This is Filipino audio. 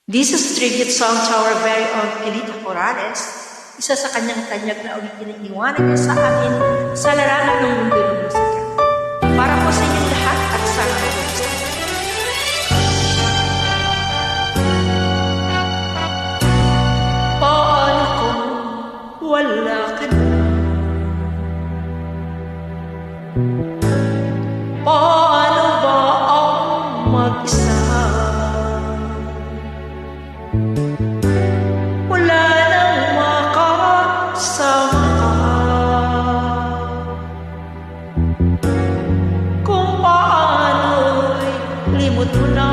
This is tribute song to our very own Pilita Corrales, isa sa kanyang tanyag na awitin na iniwanan niya sa atin sa larangan ng mundo ng musika. Para po sa inyong lahat at sana ay gusto. Paano kung wala ka na? Paano ba ang mag-isa? Wala nang makasama ka. Kung paano'y limot mo na